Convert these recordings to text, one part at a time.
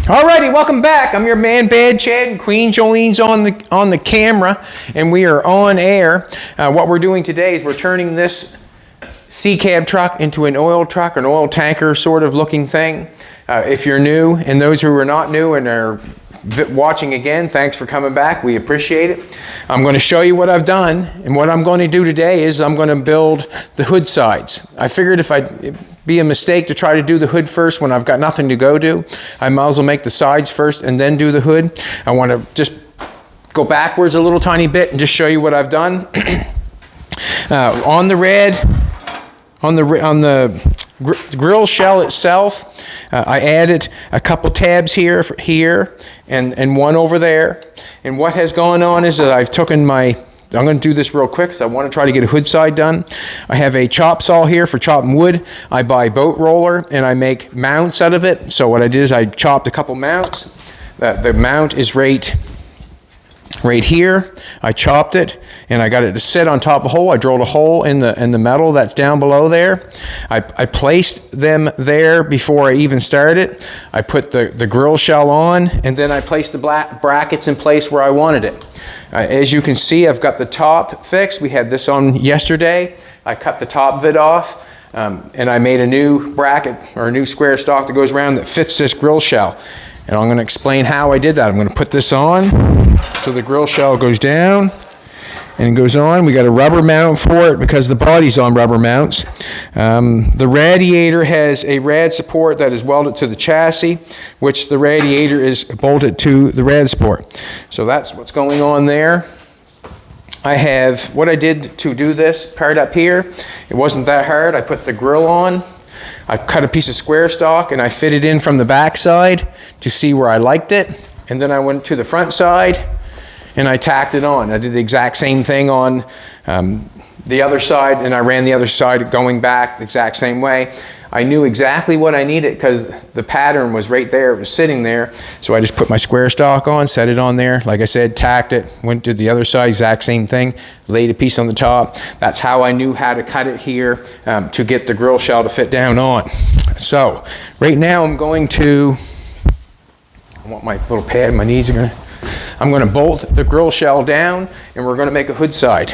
Alrighty, welcome back. I'm your man Bad Chad, and Queen Jolene's on the camera, and we are on air. What we're doing today is we're turning this C-cab truck into an oil truck, an oil tanker sort of looking thing. If you're new, and those who are not new and are watching again, thanks for coming back. We appreciate it. I'm going to show you what I've done, and what I'm going to do today is I'm going to build the hood sides. I figured it'd be a mistake to try to do the hood first when I've got nothing to go do. I might as well make the sides first and then do the hood. I want to just go backwards a little tiny bit and just show you what I've done. On the grill shell itself, I added a couple tabs here and one over there. And what has gone on is that I've taken I'm going to do this real quick because I want to try to get a hood side done. I have a chop saw here for chopping wood. I buy boat roller and I make mounts out of it. So what I did is I chopped a couple mounts. The mount is right here. I chopped it and I got it to sit on top of a hole. I drilled a hole in the metal that's down below there. I placed them there before I even started. I put the grill shell on, and then I placed the black brackets in place where I wanted it. As you can see, I've got the top fixed. We had this on yesterday. I cut the top of it off, and I made a new bracket or a new square stock that goes around that fits this grill shell. And I'm going to explain how I did that. I'm going to put this on so the grill shell goes down and it goes on. We got a rubber mount for it because the body's on rubber mounts. The radiator has a rad support that is welded to the chassis, which the radiator is bolted to the rad support. So that's what's going on there. I have, what I did to do this part up here, it wasn't that hard. I put the grill on. I cut a piece of square stock and I fit it in from the back side to see where I liked it. And then I went to the front side and I tacked it on. I did the exact same thing on the other side, and I ran the other side going back the exact same way. I knew exactly what I needed because the pattern was right there. It was sitting there. So I just put my square stock on, set it on there. Like I said, tacked it, went to the other side, exact same thing, laid a piece on the top. That's how I knew how to cut it here to get the grill shell to fit down on. So right now I want my little pad, my knees are I'm going to bolt the grill shell down and we're going to make a hood side.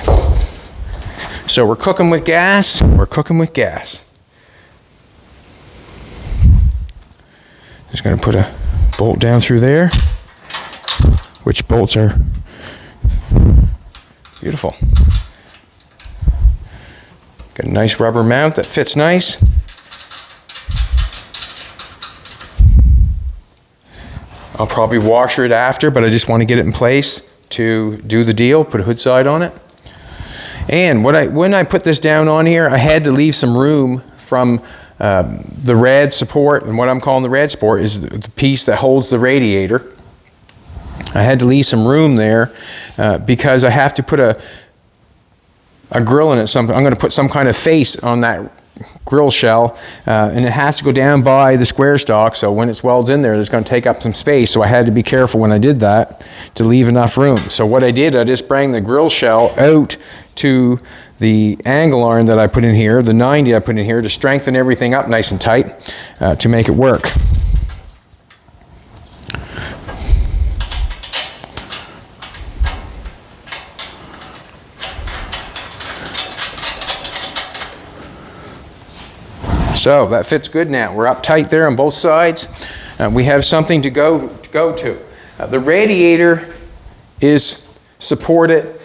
So we're cooking with gas. Just going to put a bolt down through there, which bolts are beautiful. Got a nice rubber mount that fits nice. I'll probably washer it after, but I just want to get it in place to do the deal, put a hood side on it. And when I put this down on here, I had to leave some room from the rad support, and what I'm calling the rad support is the piece that holds the radiator. I had to leave some room there because I have to put a grill in it. I'm going to put some kind of face on that grill shell, and it has to go down by the square stock, so when it's welded in there, it's going to take up some space, so I had to be careful when I did that to leave enough room. So what I did, I just bring the grill shell out to the angle iron that I put in here, the 90 I put in here, to strengthen everything up nice and tight to make it work. So that fits good now. We're up tight there on both sides. We have something to go to. The radiator is supported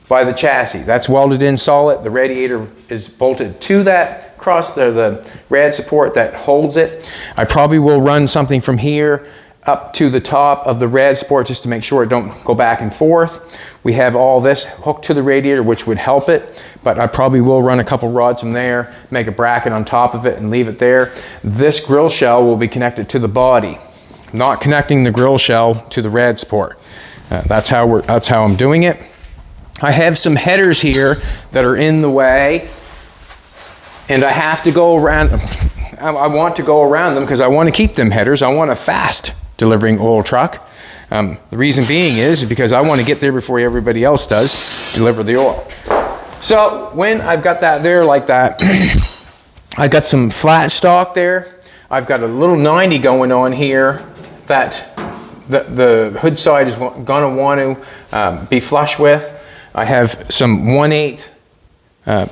by the chassis. That's welded in solid. The radiator is bolted to that the rad support that holds it. I probably will run something from here up to the top of the rad support just to make sure it don't go back and forth. We have all this hooked to the radiator, which would help it, but I probably will run a couple rods from there, make a bracket on top of it and leave it there. This grill shell will be connected to the body, not connecting the grill shell to the rad support. That's how I'm doing it. I have some headers here that are in the way, and I have to go around. I want to go around them because I want to keep them headers. I want a fast delivering oil truck. The reason being is because I want to get there before everybody else does, deliver the oil. So when I've got that there like that, I've got some flat stock there. I've got a little 90 going on here that the hood side is going to want to be flush with. I have some 1/8, I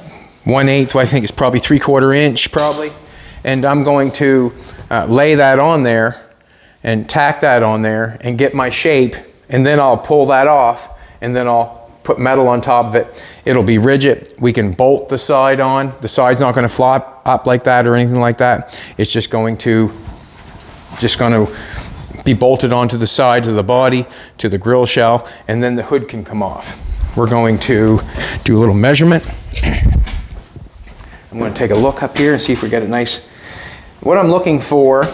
think it's probably 3/4 inch probably, and I'm going to lay that on there and tack that on there and get my shape, and then I'll pull that off, and then I'll put metal on top of it. It'll be rigid. We can bolt the side on. The side's not going to flop up like that or anything like that. It's just going to be bolted onto the sides of the body, to the grill shell, and then the hood can come off. We're going to do a little measurement. I'm going to take a look up here and see if we get it nice. What I'm looking for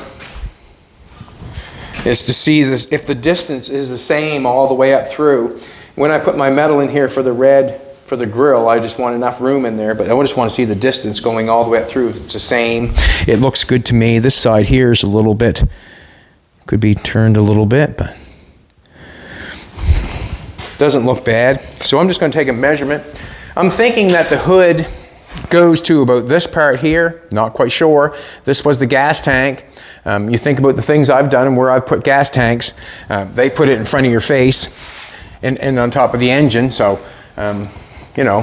is to see this, if the distance is the same all the way up through. When I put my metal in here for the red, for the grill, I just want enough room in there, but I just want to see the distance going all the way up through. If it's the same, it looks good to me. This side here is a little bit, could be turned a little bit, but doesn't look bad. So I'm just going to take a measurement. I'm thinking that the hood goes to about this part here, not quite sure. This was the gas tank. You think about the things I've done and where I've put gas tanks, they put it in front of your face and on top of the engine, so you know,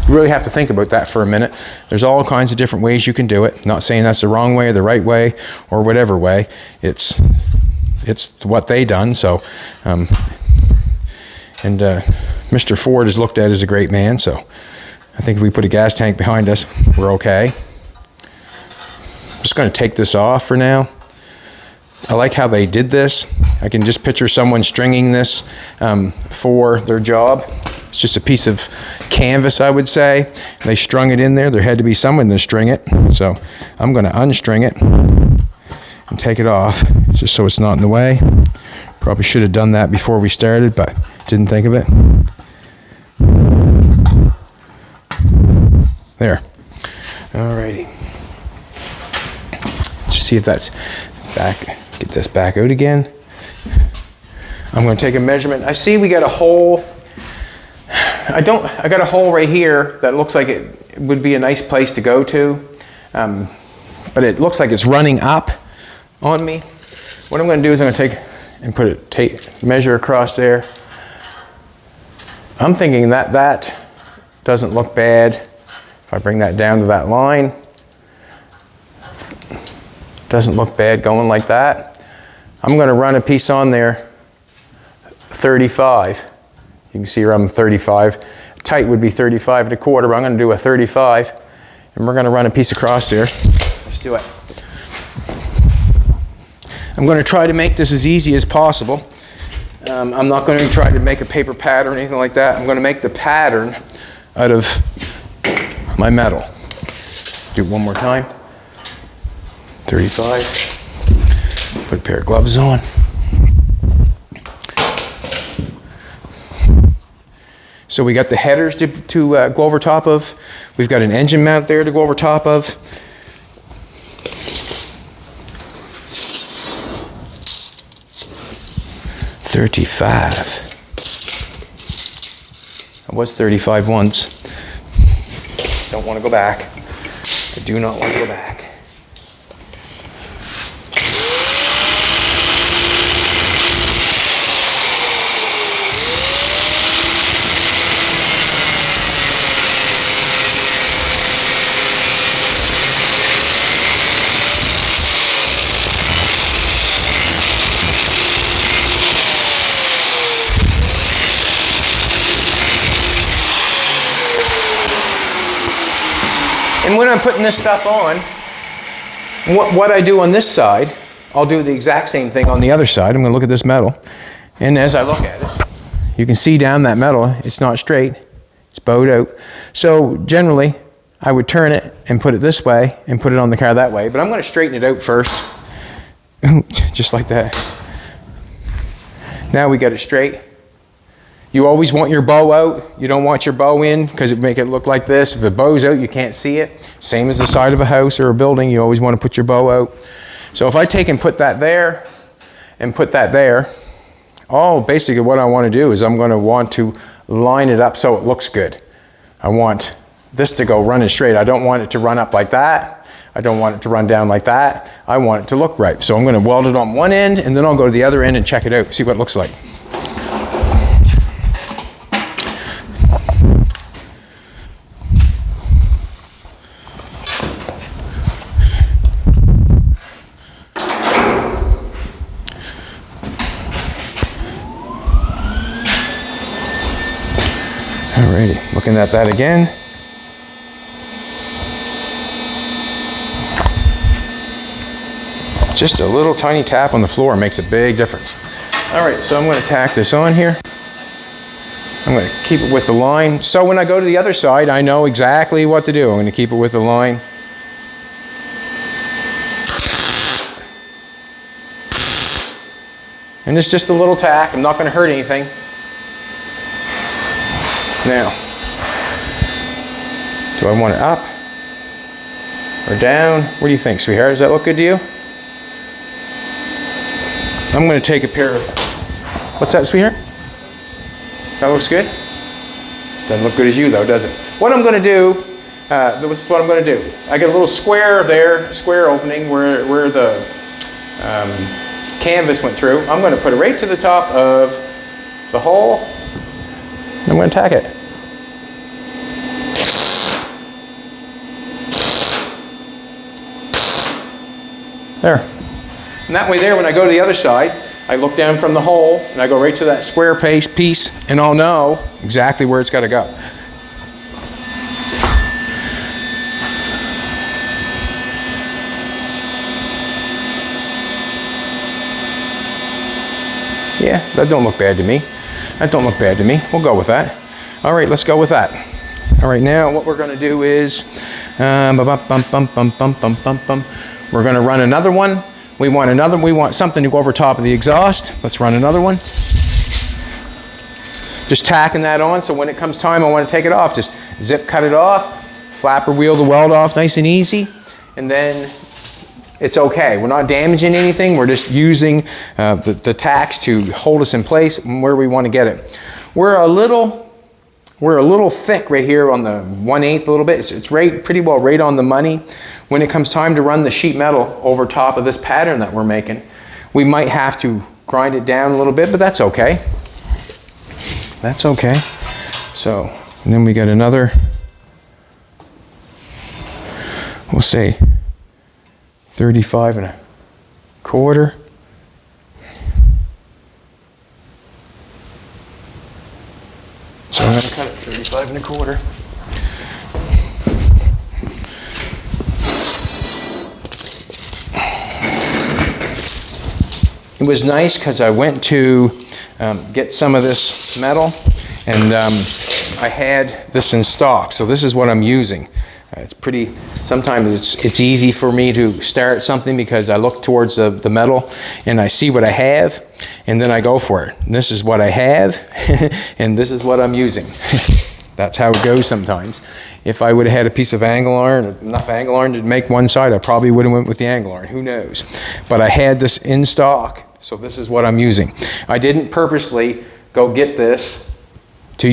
you really have to think about that for a minute. There's all kinds of different ways you can do it. Not saying that's the wrong way or the right way or whatever way. It's what they done, so Mr. Ford is looked at as a great man, so I think if we put a gas tank behind us, we're okay. I'm just going to take this off for now. I like how they did this. I can just picture someone stringing this for their job. It's just a piece of canvas, I would say. They strung it in there. There had to be someone to string it. So I'm going to unstring it and take it off just so it's not in the way. Probably should have done that before we started, but didn't think of it. There. Alrighty. Let's see if that's back. Get this back out again. I'm going to take a measurement. I see we got a hole. I got a hole right here that looks like it would be a nice place to go to, but it looks like it's running up on me. What I'm going to do is I'm going to take and measure across there. I'm thinking that doesn't look bad. If I bring that down to that line, doesn't look bad going like that. I'm going to run a piece on there, 35. You can see here I'm 35. Tight would be 35 1/4, but I'm going to do a 35, and we're going to run a piece across there. Let's do it. I'm going to try to make this as easy as possible. I'm not going to try to make a paper pattern or anything like that. I'm going to make the pattern out of my metal. Do it one more time. 35. Put a pair of gloves on. So we got the headers to go over top of. We've got an engine mount there to go over top of. 35. I was 35 once. Don't want to go back. I do not want to go back. And when I'm putting this stuff on, what I do on this side, I'll do the exact same thing on the other side. I'm going to look at this metal, and as I look at it, you can see down that metal, it's not straight, it's bowed out. So generally, I would turn it and put it this way and put it on the car that way, but I'm going to straighten it out first, just like that. Now we got it straight. You always want your bow out. You don't want your bow in because it make it look like this. If the bow's out, you can't see it. Same as the side of a house or a building, you always want to put your bow out. So if I take and put that there and put that there, basically what I want to do is I'm going to want to line it up so it looks good. I want this to go running straight. I don't want it to run up like that. I don't want it to run down like that. I want it to look right. So I'm going to weld it on one end, and then I'll go to the other end and check it out, see what it looks like. Alrighty, looking at that again. Just a little tiny tap on the floor makes a big difference. Alright, so I'm going to tack this on here. I'm going to keep it with the line. So when I go to the other side, I know exactly what to do. I'm going to keep it with the line. And it's just a little tack. I'm not going to hurt anything. Now, do I want it up or down? What do you think, sweetheart? Does that look good to you? I'm going to take a pair of, what's that, sweetheart? That looks good? Doesn't look good as you though, does it? What I'm going to do, this is what I'm going to do. I get a little square there, square opening where the canvas went through. I'm going to put it right to the top of the hole. And I'm going to tack it. There. And that way there, when I go to the other side, I look down from the hole and I go right to that square piece and I'll know exactly where it's got to go. Yeah, that don't look bad to me. That don't look bad to me. We'll go with that. All right, let's go with that. All right, now what we're going to do is we're going to run another one. We want something to go over top of the exhaust. Let's run another one. Just tacking that on, so when it comes time I want to take it off, just zip cut it off, flapper wheel the weld off nice and easy, and then it's okay. We're not damaging anything. We're just using the tacks to hold us in place where we want to get it. We're a little thick right here on the 1/8 a little bit. It's right, pretty well right on the money. When it comes time to run the sheet metal over top of this pattern that we're making, we might have to grind it down a little bit, but that's okay. That's okay. So, and then we got another, we'll say 35 1/4. So I'm going to cut it 35 1/4. It was nice because I went to get some of this metal, and I had this in stock. So this is what I'm using. It's pretty, sometimes it's easy for me to start something because I look towards the metal and I see what I have, and then I go for it. And this is what I have, and this is what I'm using. That's how it goes sometimes. If I would have had a piece of angle iron, enough angle iron to make one side, I probably would have went with the angle iron. Who knows? But I had this in stock, so this is what I'm using. I didn't purposely go get this to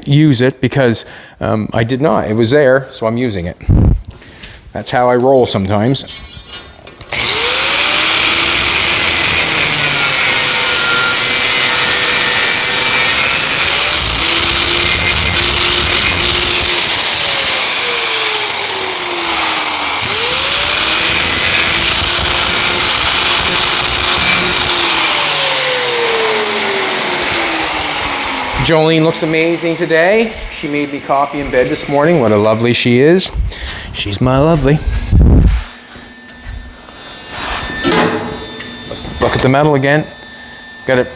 use it because I did not. It was there, so I'm using it. That's how I roll sometimes. Jolene looks amazing today. She made me coffee in bed this morning. What a lovely she is. She's my lovely. Let's look at the metal again. Got it.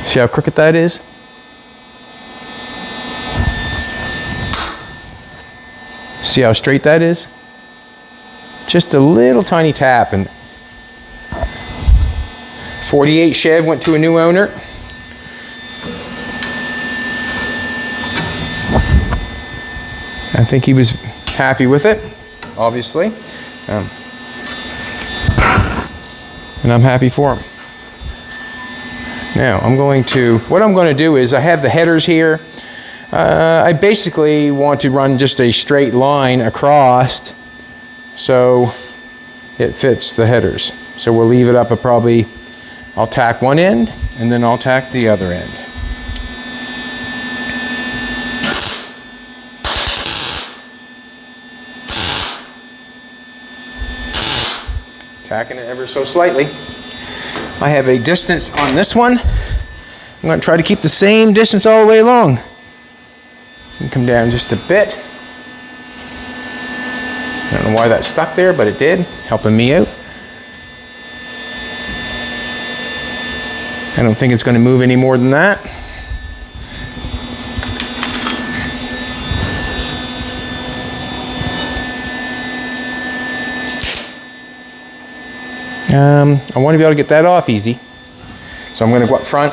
See how crooked that is? See how straight that is? Just a little tiny tap, and 48 Chev went to a new owner. I think he was happy with it, obviously, and I'm happy for him. Now, what I'm going to do is I have the headers here. I basically want to run just a straight line across so it fits the headers. So we'll leave it up at probably, I'll tack one end and then I'll tack the other end. Tacking it ever so slightly. I have a distance on this one. I'm going to try to keep the same distance all the way along. And come down just a bit. I don't know why that stuck there, but it did, helping me out. I don't think it's going to move any more than that. I want to be able to get that off easy. So I'm going to go up front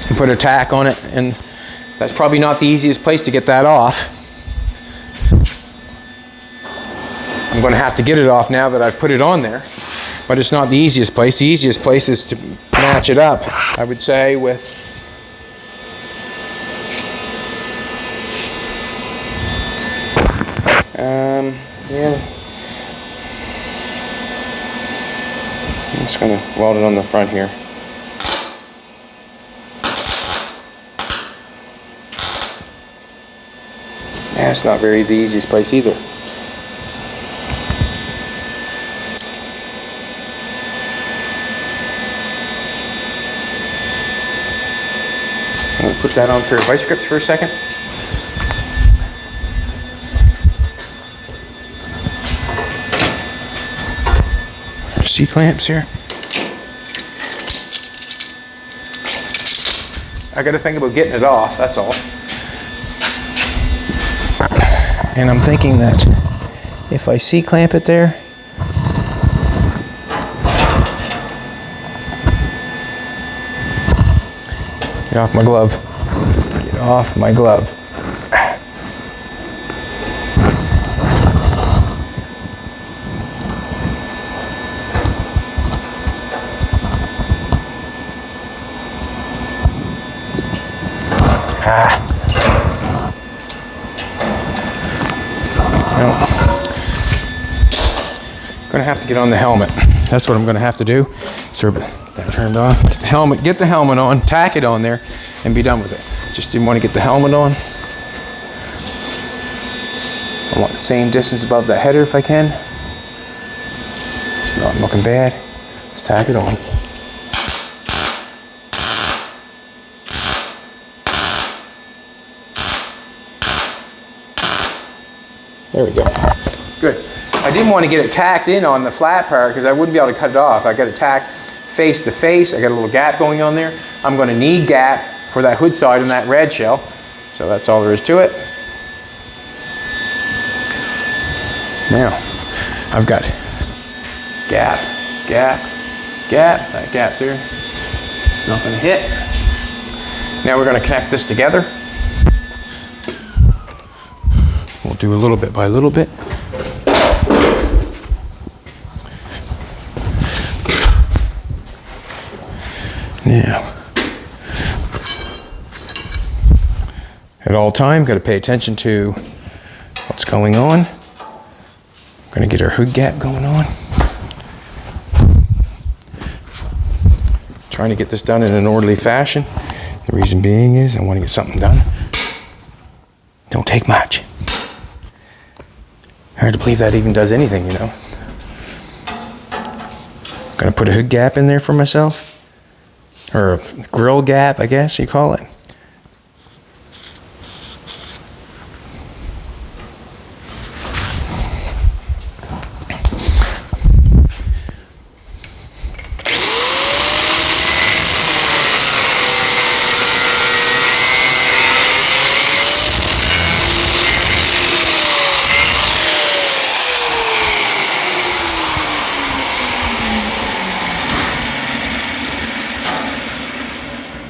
and put a tack on it, and that's probably not the easiest place to get that off. I'm going to have to get it off now that I've put it on there, but it's not the easiest place. The easiest place is to match it up, I would say, with yeah. I'm just going to weld it on the front here. Yeah, it's not the easiest place either. I'm going to put that on a pair of vice grips for a second. Our C-clamps here. I got to think about getting it off, that's all. And I'm thinking that if I C-clamp it there, get off my glove. Get off my glove. I'm gonna have to get on the helmet. That's what I'm gonna have to do. So that turned on. Get the helmet on, tack it on there, and be done with it. Just didn't want to get the helmet on. I want the same distance above the header if I can. It's not looking bad. Let's tack it on. There we go. Good. I didn't want to get it tacked in on the flat part because I wouldn't be able to cut it off. I got it tacked face to face. I got a little gap going on there. I'm going to need gap for that hood side and that red shell. So that's all there is to it. Now, I've got gap, gap, gap. That gap's there. It's not going to hit. Now we're going to connect this together. We'll do a little bit by little bit. Now, at all times, got to pay attention to what's going on. We're going to get our hood gap going on. Trying to get this done in an orderly fashion. The reason being is I want to get something done. Don't take much. Hard to believe that even does anything, you know. Going to put a hood gap in there for myself. Or a grill gap, I guess you call it.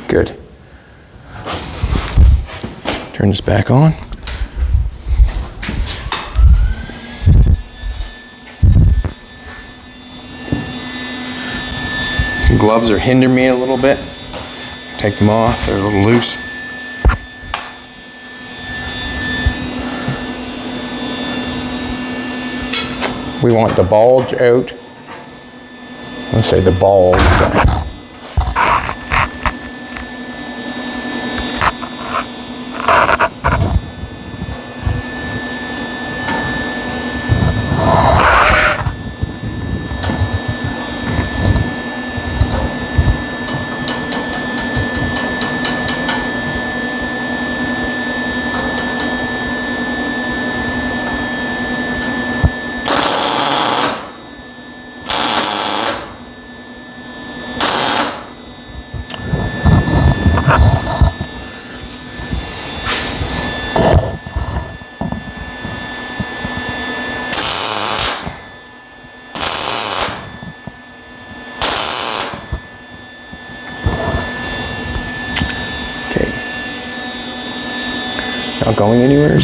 Good. Turn this back on. The gloves are hindering me a little bit. Take them off, they're a little loose. We want the bulge out. Let's say the bulge. Not going anywhere.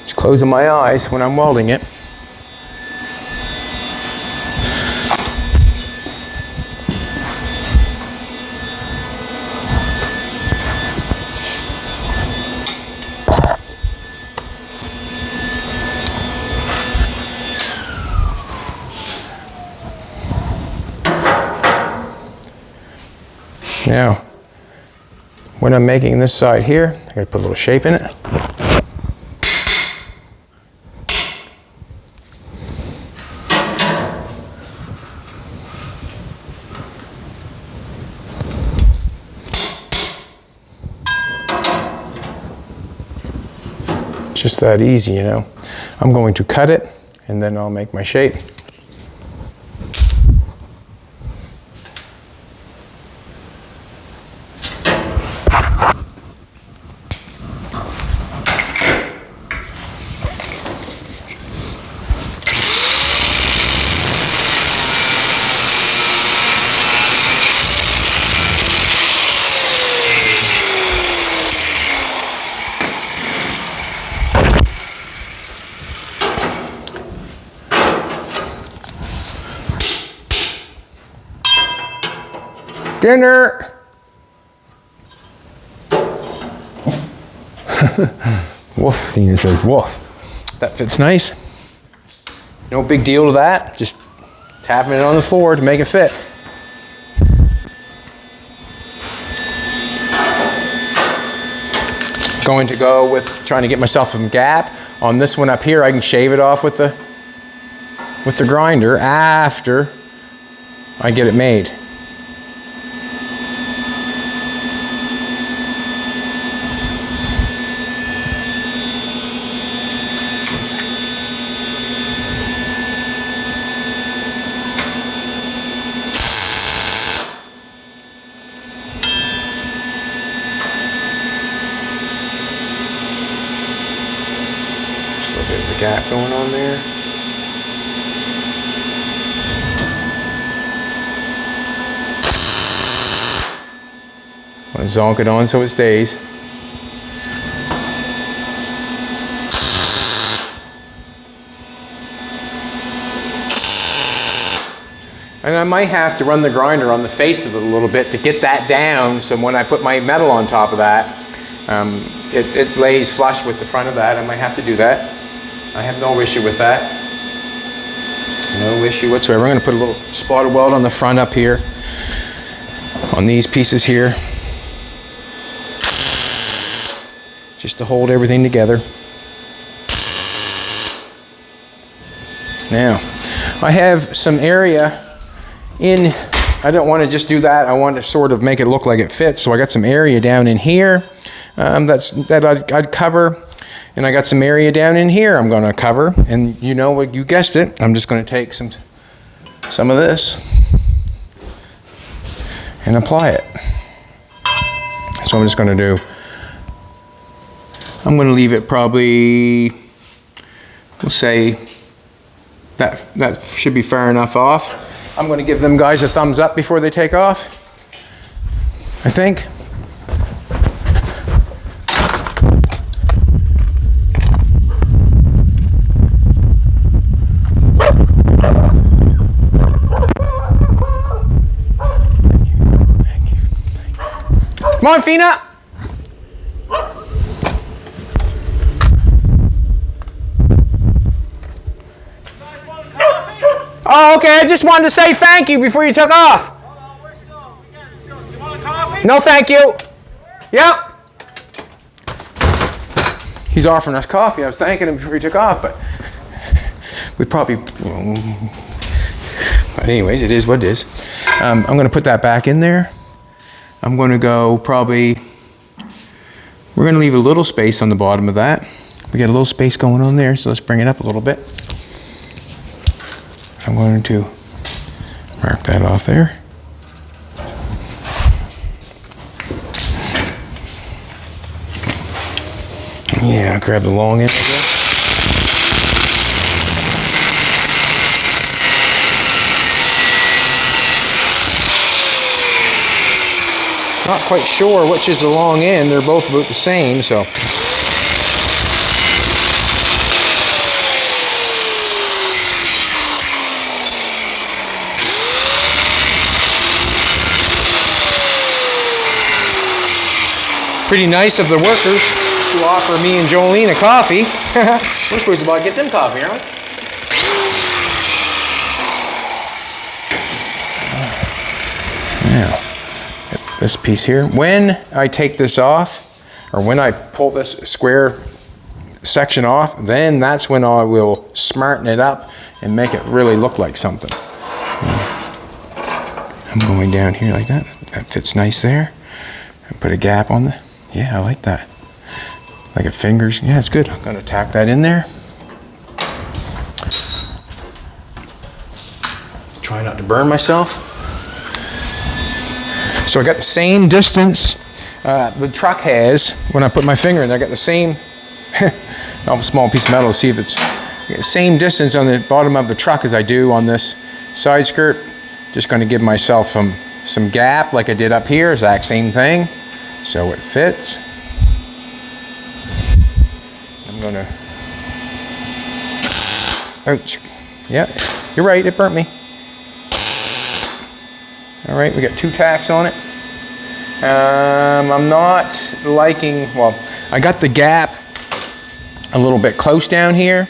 Just closing my eyes when I'm welding it. Now, when I'm making this side here, I gotta put a little shape in it. Just that easy, you know. I'm going to cut it and then I'll make my shape. Dinner! Woof, Dina says, woof. That fits nice. No big deal to that. Just tapping it on the floor to make it fit. Going to go with trying to get myself some gap. On this one up here, I can shave it off with the grinder after I get it made. Gap going on there. Want to zonk it on so it stays. And I might have to run the grinder on the face of it a little bit to get that down, so when I put my metal on top of that, it lays flush with the front of that. I might have to do that. I have no issue with that. No issue whatsoever. I'm going to put a little spotted weld on the front up here, on these pieces here, just to hold everything together. Now, I have some area in, I don't want to just do that. I want to sort of make it look like it fits. So I got some area down in here that I'd cover. And I got some area down in here I'm going to cover, and you know what, you guessed it, I'm just going to take some of this and apply it. So I'm just going to do, I'm going to leave it probably, we'll say that should be far enough off. I'm going to give them guys a thumbs up before they take off, I think. Come on, Fina. Oh, okay. I just wanted to say thank you before you took off. Hold on, where's it going? You want a coffee? No, thank you. Yep. He's offering us coffee. I was thanking him before he took off, but we probably... But anyways, it is what it is. I'm going to put that back in there. I'm going to go probably... We're going to leave a little space on the bottom of that. We got a little space going on there, so let's bring it up a little bit. I'm going to mark that off there. Yeah, I'll grab the long end. Not quite sure which is the long end. They're both about the same, so. Pretty nice of the workers to offer me and Jolene a coffee. We're supposed to about get them coffee, aren't we? Now, this piece here. When I take this off, or when I pull this square section off, then that's when I will smarten it up and make it really look like something. I'm going down here like that. That fits nice there. And put a gap on the... Yeah, I like that. Like a fingers. Yeah, it's good. I'm going to tack that in there. Try not to burn myself. So I got the same distance the truck has when I put my finger in there. I got the same small piece of metal to see if it's the same distance on the bottom of the truck as I do on this side skirt. Just going to give myself some gap like I did up here. Exact same thing. So it fits. I'm going to... Ouch. Yeah, you're right. It burnt me. All right, we got 2 tacks on it. I'm not liking, well, I got the gap a little bit close down here.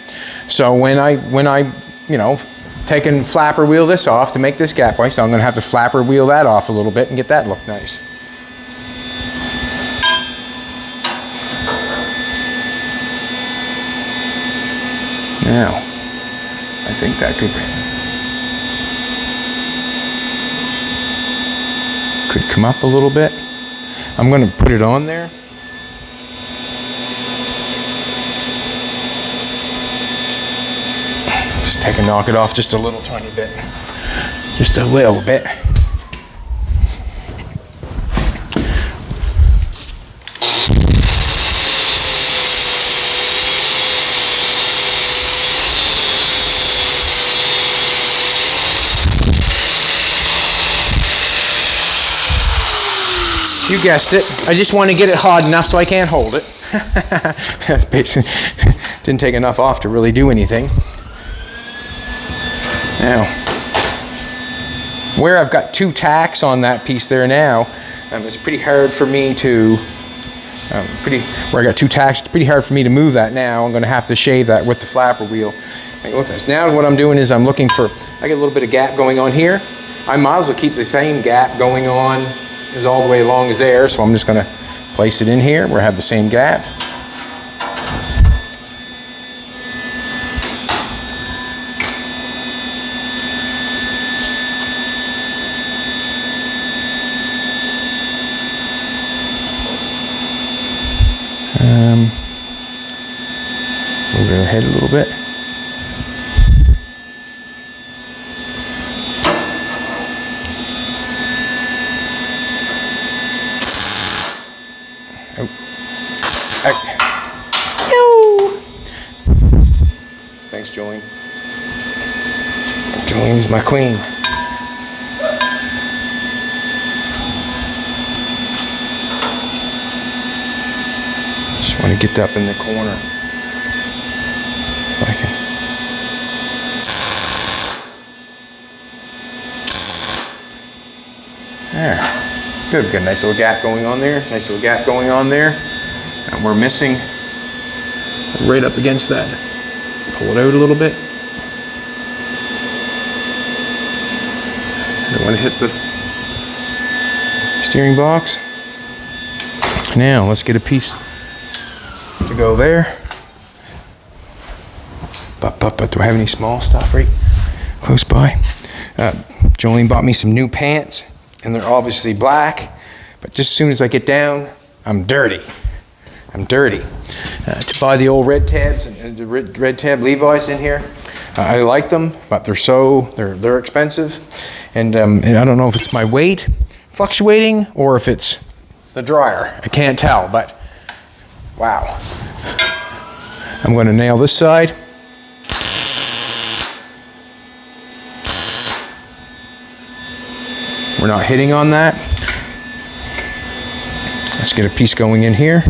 So when I you know, take and flapper wheel this off to make this gap right, so I'm gonna have to flapper wheel that off a little bit and get that look nice. Now, I think that could come up a little bit. I'm going to put it on there. Just take and knock it off just a little tiny bit. Just a little bit. You guessed it. I just want to get it hard enough so I can't hold it. That's basically, didn't take enough off to really do anything. Now, where I've got 2 tacks on that piece there now, it's pretty hard for me to, where I got 2 tacks, it's pretty hard for me to move that now. I'm going to have to shave that with the flapper wheel. Now what I'm doing is I'm looking for, I get a little bit of gap going on here. I might as well keep the same gap going on is all the way along as there, so I'm just going to place it in here where I have the same gap. Move her head a little bit. Thanks, Jolene. Jolene's my queen. Just want to get up in the corner. If I can. There. Good. Got a nice little gap going on there. Nice little gap going on there. And we're missing right up against that. Pull it out a little bit. Don't want to hit the steering box. Now let's get a piece to go there. But do I have any small stuff right close by? Jolene bought me some new pants, and they're obviously black, but just as soon as I get down, I'm dirty. To buy the old red tabs and the red tab Levi's in here, I like them, but they're expensive, and I don't know if it's my weight fluctuating or if it's the dryer. I can't tell, but wow. I'm going to nail this side. We're not hitting on that. Let's get a piece going in here.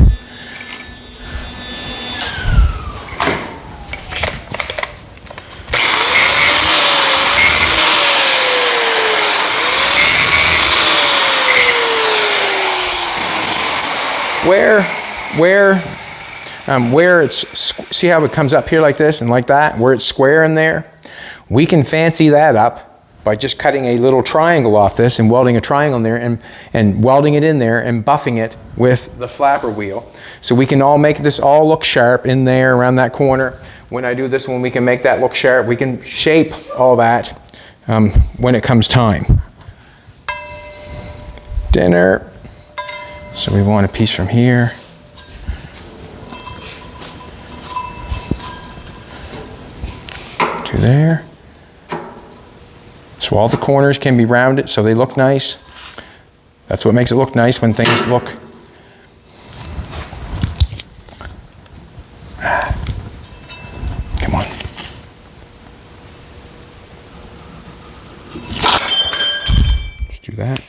Where it's, see how it comes up here like this and like that, where it's square in there, we can fancy that up by just cutting a little triangle off this and welding a triangle in there and welding it in there and buffing it with the flapper wheel. So we can all make this all look sharp in there around that corner. When I do this one, we can make that look sharp. We can shape all that when it comes time. Dinner. So we want a piece from here. To there. So all the corners can be rounded so they look nice. That's what makes it look nice, when things look. Come on. Just do that.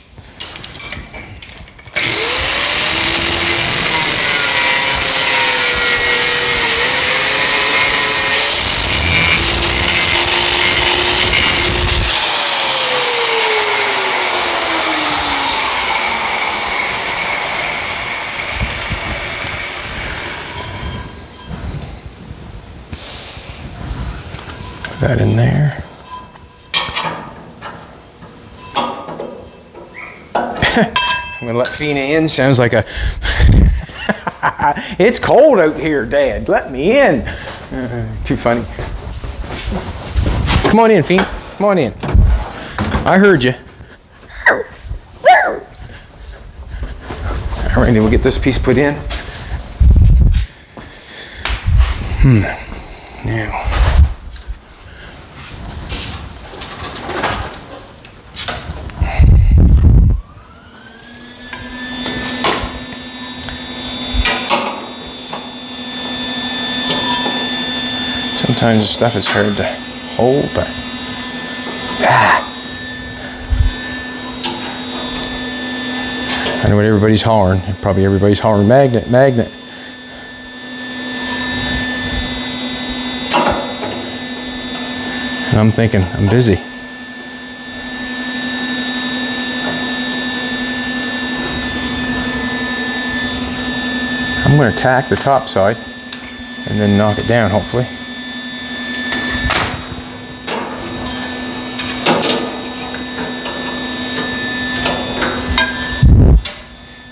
That in there. I'm gonna let Fina in. Sounds like a. It's cold out here, Dad. Let me in. Too funny. Come on in, Fina. Come on in. I heard you. All right, then we'll get this piece put in. Now. Sometimes the stuff is hard to hold, but I know what everybody's hollering. Probably everybody's hollering magnet, magnet. And I'm thinking, I'm busy. I'm going to tack the top side and then knock it down, hopefully.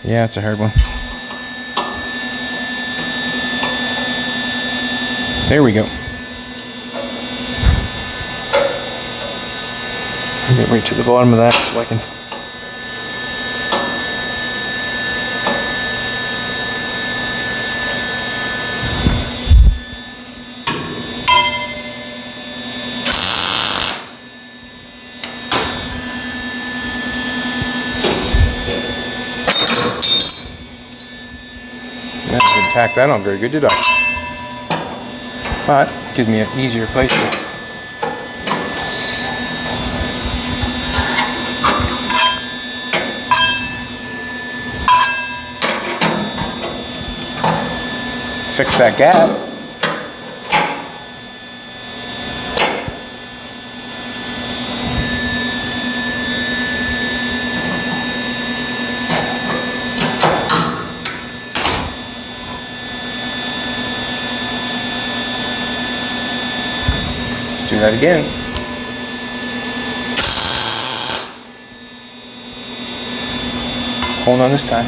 Yeah, it's a hard one. There we go. I'll get right to the bottom of that so I can. I didn't tack that on very good, did I? But it gives me an easier place to. Fix that gap. Let's do that again. Hold on this time.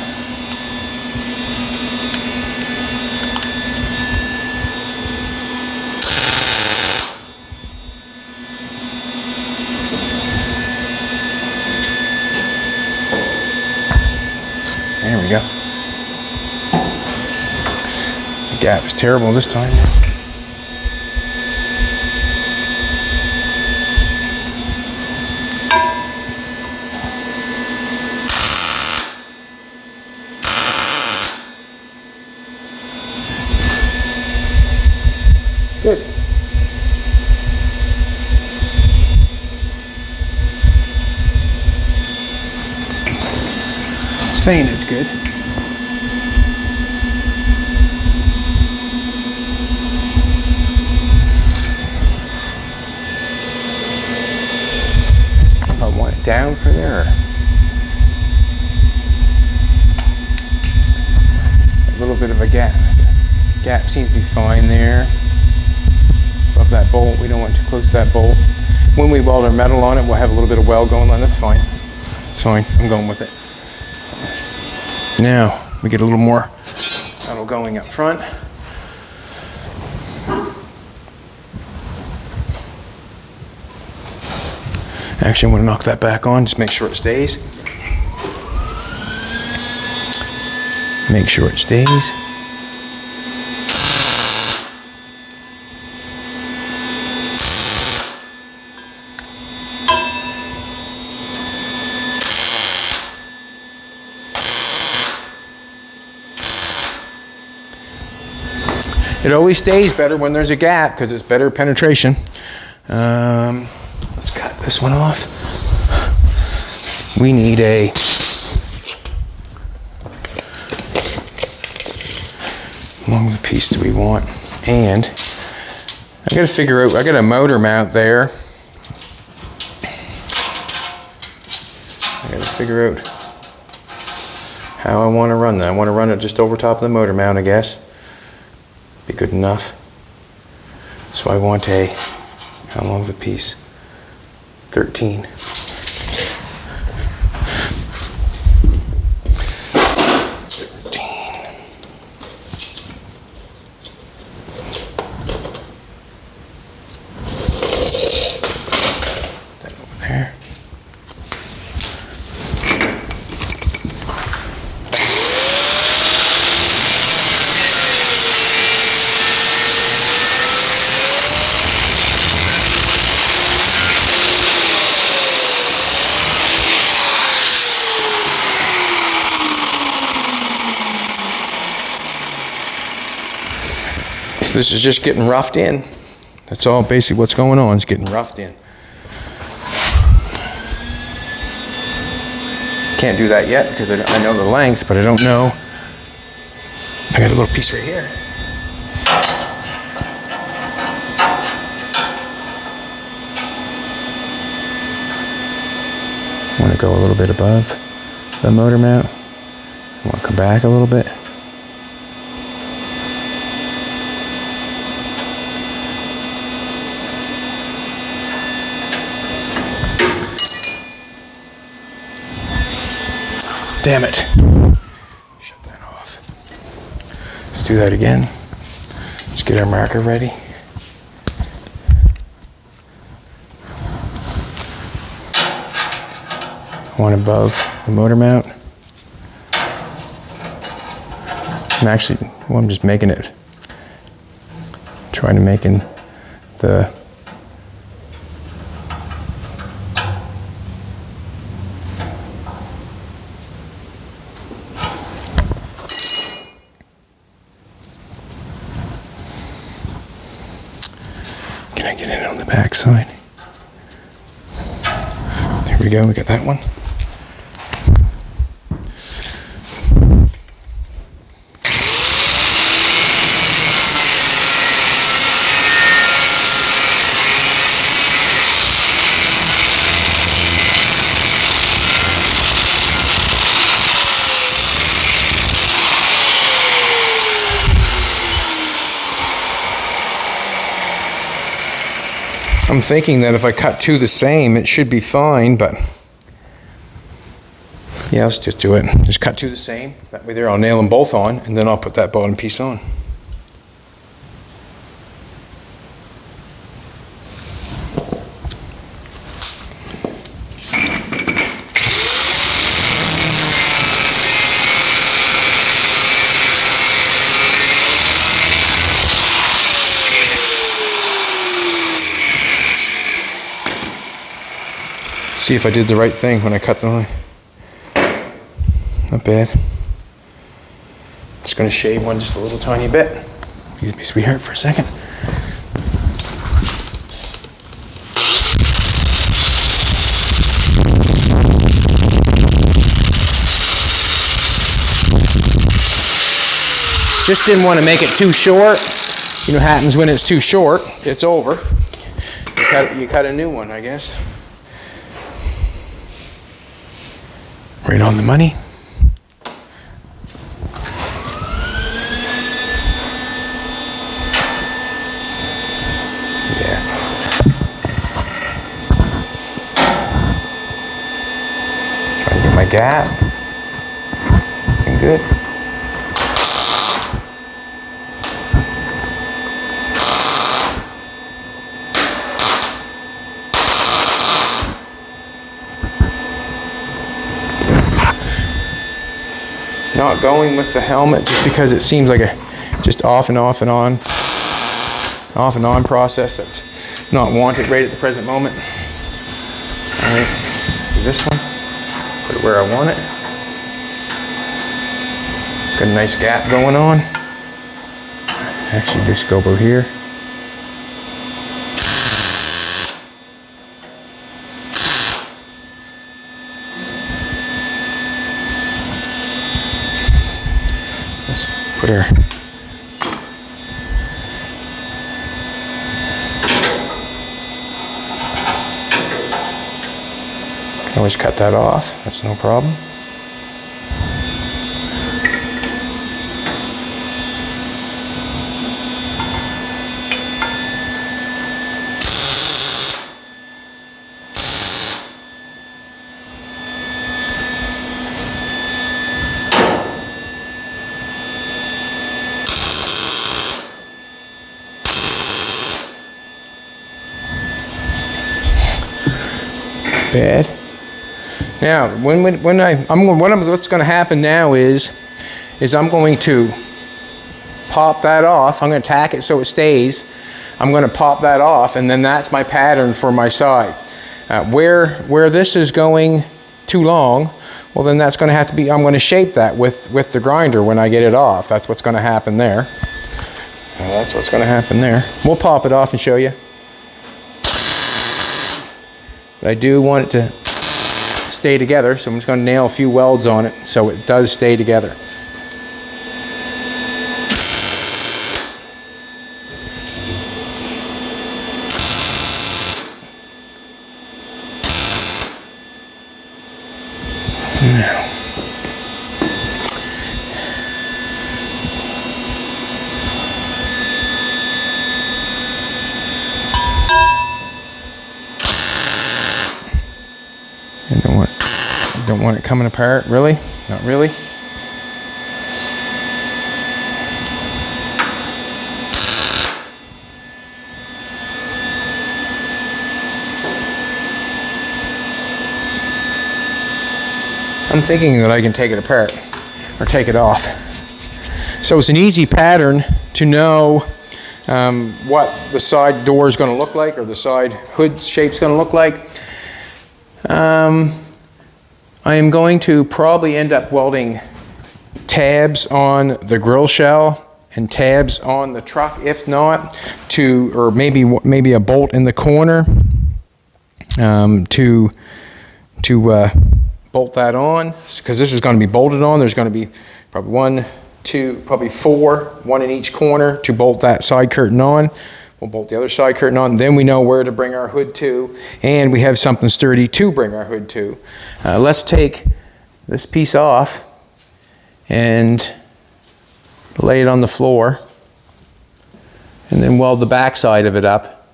There we go. The gap is terrible this time. Good. Saying it's good. I want it down for there. A little bit of a gap. Gap seems to be fine there. Above that bolt, we don't want too close to that bolt. When we weld our metal on it, we'll have a little bit of weld going on. That's fine. It's fine. I'm going with it. Now we get a little more metal going up front. Actually, I'm going to knock that back on, just make sure it stays. Make sure it stays. It always stays better when there's a gap because it's better penetration. Let's cut this one off. We need a long piece do we want? And I got to figure out, I got a motor mount there. I got to figure out how I want to run that. I want to run it just over top of the motor mount, I guess. Be good enough. So I want a, how long of a piece? 13. 13. That over there. This is just getting roughed in. That's all basically what's going on, is getting roughed in. Can't do that yet because I know the length, but I don't know. I got a little piece right here. I want to go a little bit above the motor mount. I want to come back a little bit. Damn it. Shut that off. Let's do that again. Let's get our marker ready. One above the motor mount. I'm just making it, trying to make in the Can I get in on the back side? There we go, we got that one. I'm thinking that if I cut two the same, it should be fine, but Yeah, let's just do it. Just cut two the same. That way there, I'll nail them both on, and then I'll put that bottom piece on. See if I did the right thing when I cut the line. Not bad. Just gonna shave one just a little tiny bit. Excuse me, sweetheart, for a second. Just didn't want to make it too short. You know what happens when it's too short? It's over. You cut a new one, I guess. Right on the money. Yeah. Trying to get my gap. Looking good. Not going with the helmet just because it seems like a just off and on process that's not wanted right at the present moment. All right, this one, put it where I want it. Got a nice gap going on. Actually, just go over here. Let's put her. Can always cut that off. That's no problem. Bad. Now, what's going to happen now is I'm going to pop that off. I'm going to tack it so it stays. I'm going to pop that off, and then that's my pattern for my side. Where this is going too long, well, then that's going to have to be. I'm going to shape that with the grinder when I get it off. That's what's going to happen there. That's what's going to happen there. We'll pop it off and show you. But I do want it to stay together, so I'm just going to nail a few welds on it so it does stay together. Now. Don't want it coming apart, really? Not really. I'm thinking that I can take it apart or take it off. So it's an easy pattern to know what the side door is going to look like or the side hood shape is going to look like. I am going to probably end up welding tabs on the grill shell and tabs on the truck, if not, or maybe a bolt in the corner to bolt that on, because this is going to be bolted on. There's going to be probably 1, 2, probably 4, one in each corner to bolt that side curtain on. We'll bolt the other side curtain on, then we know where to bring our hood to, and we have something sturdy to bring our hood to. Let's take this piece off and lay it on the floor, and then weld the back side of it up,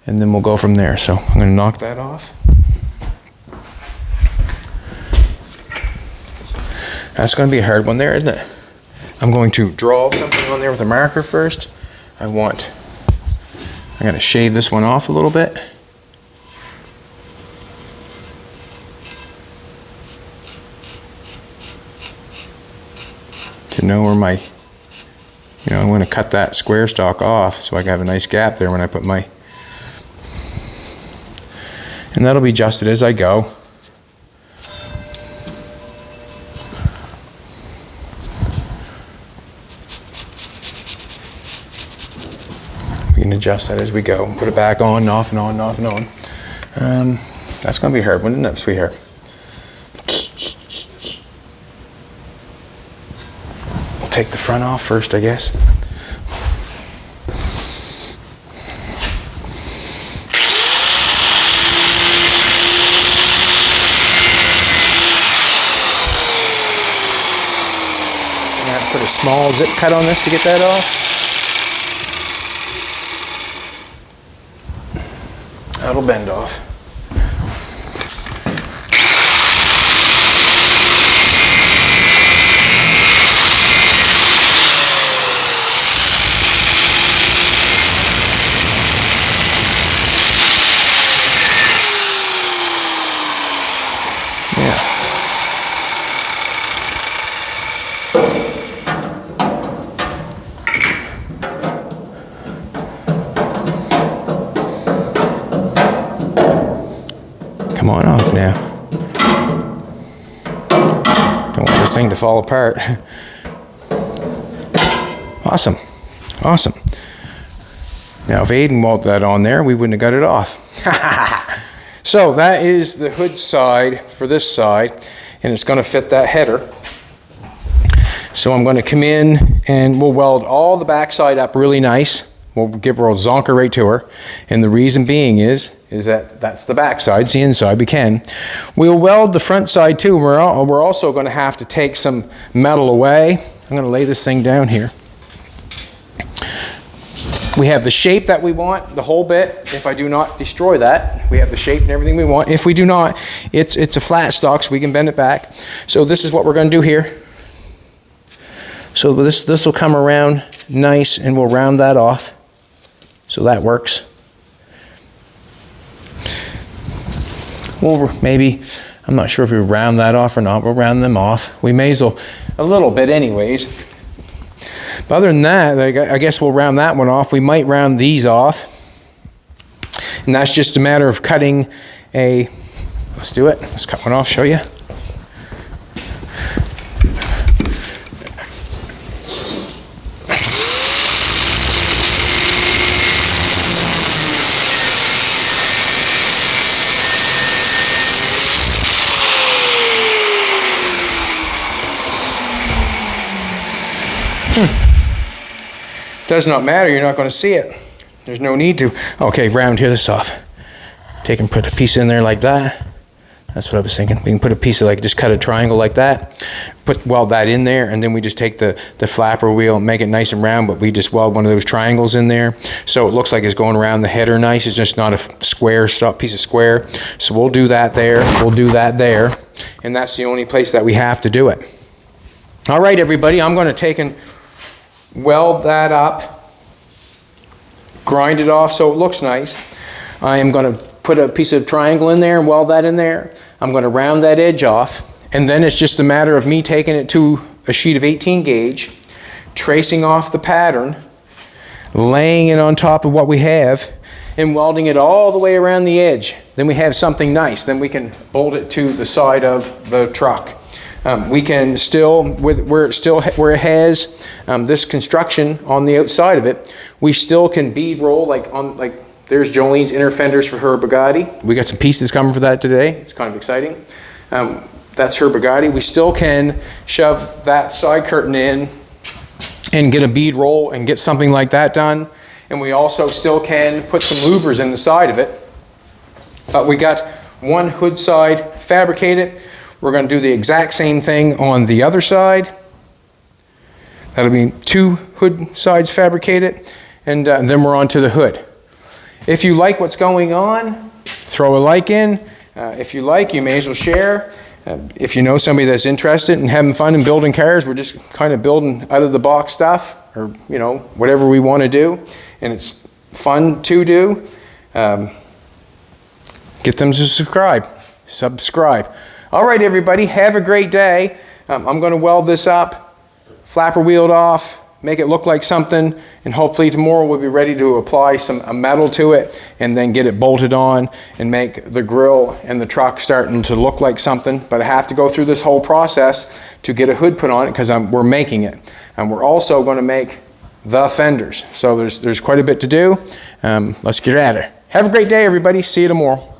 and then we'll go from there. So I'm going to knock that off. That's going to be a hard one there, isn't it? I'm going to draw something on there with a marker first. I'm going to shave this one off a little bit. To know where my, I'm going to cut that square stock off so I can have a nice gap there when I put my, and that'll be adjusted as I go. We can adjust that as we go. Put it back on and off and on and off and on. That's going to be a hard one, isn't it, sweetheart? We'll take the front off first, I guess. I have to put a small zip cut on this to get that off. That'll bend off. Yeah. Come on off now. Don't want this thing to fall apart. Awesome. Awesome. Now if Aiden welded that on there, we wouldn't have got it off. So that is the hood side for this side, and it's going to fit that header. So I'm going to come in and we'll weld all the backside up really nice. We'll give her a zonker right to her. And the reason being is that that's the back side, it's the inside, we can. We'll weld the front side too. We're also going to have to take some metal away. I'm going to lay this thing down here. We have the shape that we want, the whole bit. If I do not destroy that, we have the shape and everything we want. If we do not, it's a flat stock, so we can bend it back. So this is what we're going to do here. So this will come around nice, and we'll round that off. So that works. Well, maybe, I'm not sure if we round that off or not. We'll round them off. We may as well, a little bit anyways. But other than that, I guess we'll round that one off. We might round these off. And that's just a matter of cutting a, let's do it. Let's cut one off, show you. Does not matter, you're not going to see it. There's no need to. Okay, round here this off. Take and put a piece in there like that. That's what I was thinking. We can put a piece of, like, just cut a triangle like that. Weld that in there, and then we just take the flapper wheel and make it nice and round, but we just weld one of those triangles in there. So it looks like it's going around the header nice. It's just not a square, piece of square. So we'll do that there. We'll do that there. And that's the only place that we have to do it. All right, everybody, I'm going to take and weld that up, grind it off so it looks nice. I am going to put a piece of triangle in there and weld that in there. I'm going to round that edge off, and then it's just a matter of me taking it to a sheet of 18 gauge, tracing off the pattern, laying it on top of what we have, and welding it all the way around the edge. Then we have something nice. Then we can bolt it to the side of the truck. We can still, where it has this construction on the outside of it, we still can bead roll, like there's Jolene's inner fenders for her Bugatti. We got some pieces coming for that today. It's kind of exciting. That's her Bugatti. We still can shove that side curtain in and get a bead roll and get something like that done. And we also still can put some louvers in the side of it. But we got one hood side fabricated. We're going to do the exact same thing on the other side. That'll be 2 hood sides fabricated, and then we're on to the hood. If you like what's going on, throw a like in. If you like, you may as well share. If you know somebody that's interested in having fun and building cars, we're just kind of building out of the box stuff, or you know, whatever we want to do, and it's fun to do. Get them to subscribe. All right, everybody, have a great day. I'm going to weld this up, flapper wheeled off, make it look like something, and hopefully tomorrow we'll be ready to apply a metal to it and then get it bolted on and make the grill and the truck starting to look like something. But I have to go through this whole process to get a hood put on it because we're making it. And we're also going to make the fenders. So there's quite a bit to do. Let's get at it. Have a great day, everybody. See you tomorrow.